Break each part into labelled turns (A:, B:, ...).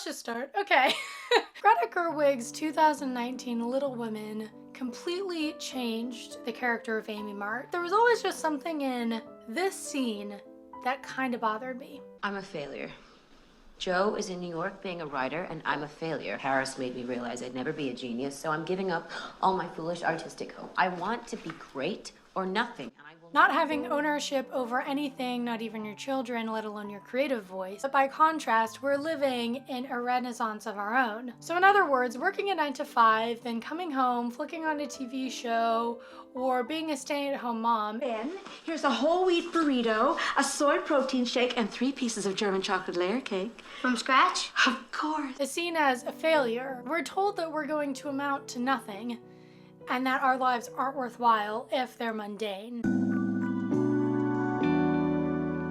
A: let's just start. Okay. Greta Gerwig's 2019 Little Women completely changed the character of Amy Mart. There was always just something in this scene that kind of bothered me.
B: I'm a failure. Joe is in New York being a writer, and I'm a failure. Paris made me realize I'd never be a genius, so I'm giving up all my foolish artistic hope. I want to be great or nothing, and I will
A: Not having ownership over anything, not even your children, let alone your creative voice. But by contrast, we're living in a renaissance of our own. So in other words, working a 9 to 5, then coming home, flicking on a TV show, or being a stay-at-home mom.
C: Then, here's a whole wheat burrito, a soy protein shake, and 3 pieces of German chocolate layer cake.
D: From scratch?
C: Of course.
A: Is seen as a failure. We're told that we're going to amount to nothing, and that our lives aren't worthwhile if they're mundane.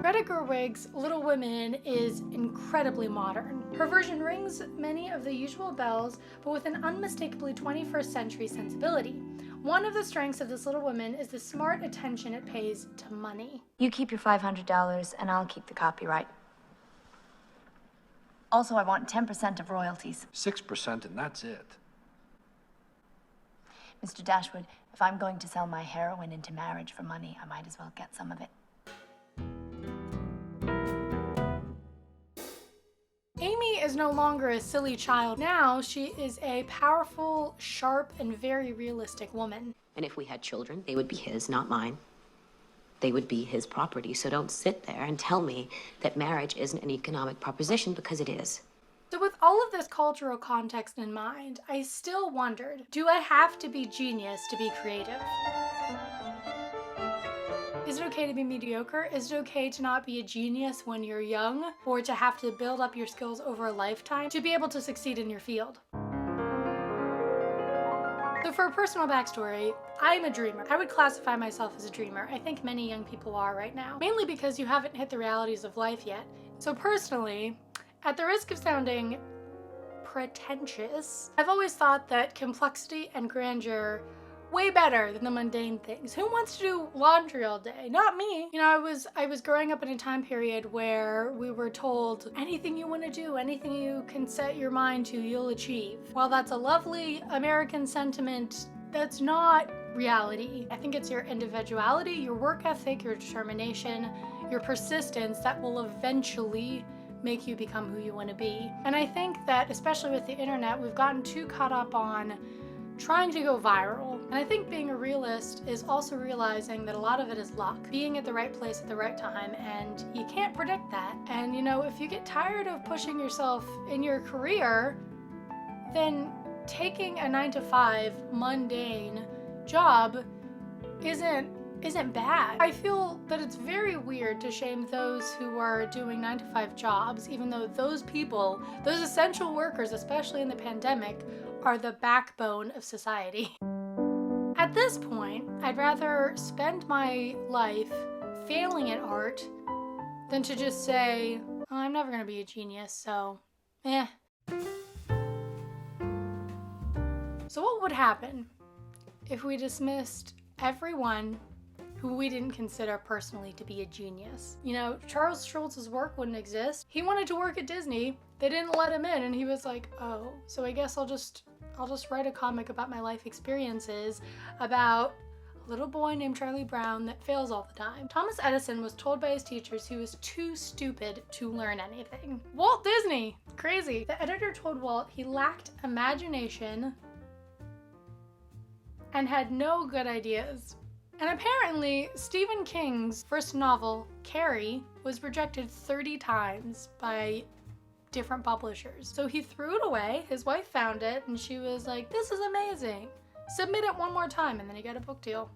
A: Greta Gerwig's Little Women is incredibly modern. Her version rings many of the usual bells, but with an unmistakably 21st century sensibility. One of the strengths of this Little Woman is the smart attention it pays to money.
D: You keep your $500 and I'll keep the copyright. Also, I want 10% of royalties.
E: 6% and that's it.
D: Mr. Dashwood, if I'm going to sell my heroin into marriage for money, I might as well get some of it.
A: Amy is no longer a silly child. Now she is a powerful, sharp, and very realistic woman.
B: And if we had children, they would be his, not mine. They would be his property, so don't sit there and tell me that marriage isn't an economic proposition, because it is.
A: So with all of this cultural context in mind, I still wondered, do I have to be genius to be creative? Is it okay to be mediocre? Is it okay to not be a genius when you're young, or to have to build up your skills over a lifetime to be able to succeed in your field? So for a personal backstory, I'm a dreamer. I would classify myself as a dreamer. I think many young people are right now, mainly because you haven't hit the realities of life yet. So personally, at the risk of sounding pretentious, I've always thought that complexity and grandeur way better than the mundane things. Who wants to do laundry all day? Not me. You know, I was growing up in a time period where we were told anything you want to do, anything you can set your mind to, you'll achieve. While that's a lovely American sentiment, that's not reality. I think it's your individuality, your work ethic, your determination, your persistence that will eventually make you become who you want to be. And I think that, especially with the internet, we've gotten too caught up on trying to go viral. And I think being a realist is also realizing that a lot of it is luck. Being at the right place at the right time, and you can't predict that. And you know, if you get tired of pushing yourself in your career, then taking a 9 to 5 mundane job isn't bad. I feel that it's very weird to shame those who are doing 9 to 5 jobs, even though those people, those essential workers, especially in the pandemic, are the backbone of society. At this point, I'd rather spend my life failing at art than to just say, oh, I'm never gonna be a genius, so eh. So what would happen if we dismissed everyone who we didn't consider personally to be a genius? You know, Charles Schulz's work wouldn't exist. He wanted to work at Disney. They didn't let him in, and he was like, oh, so I guess I'll just write a comic about my life experiences about a little boy named Charlie Brown that fails all the time. Thomas Edison was told by his teachers he was too stupid to learn anything. Walt Disney, crazy. The editor told Walt he lacked imagination and had no good ideas. And apparently, Stephen King's first novel, Carrie, was rejected 30 times by different publishers. So he threw it away, his wife found it, and she was like, this is amazing. Submit it one more time, and then he got a book deal.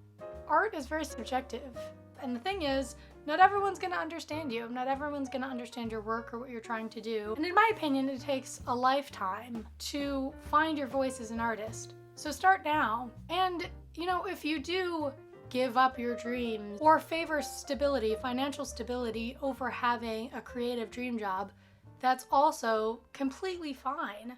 A: Art is very subjective. And the thing is, not everyone's gonna understand you. Not everyone's gonna understand your work or what you're trying to do. And in my opinion, it takes a lifetime to find your voice as an artist. So start now. And, you know, if you do give up your dreams or favor stability, financial stability, over having a creative dream job, that's also completely fine.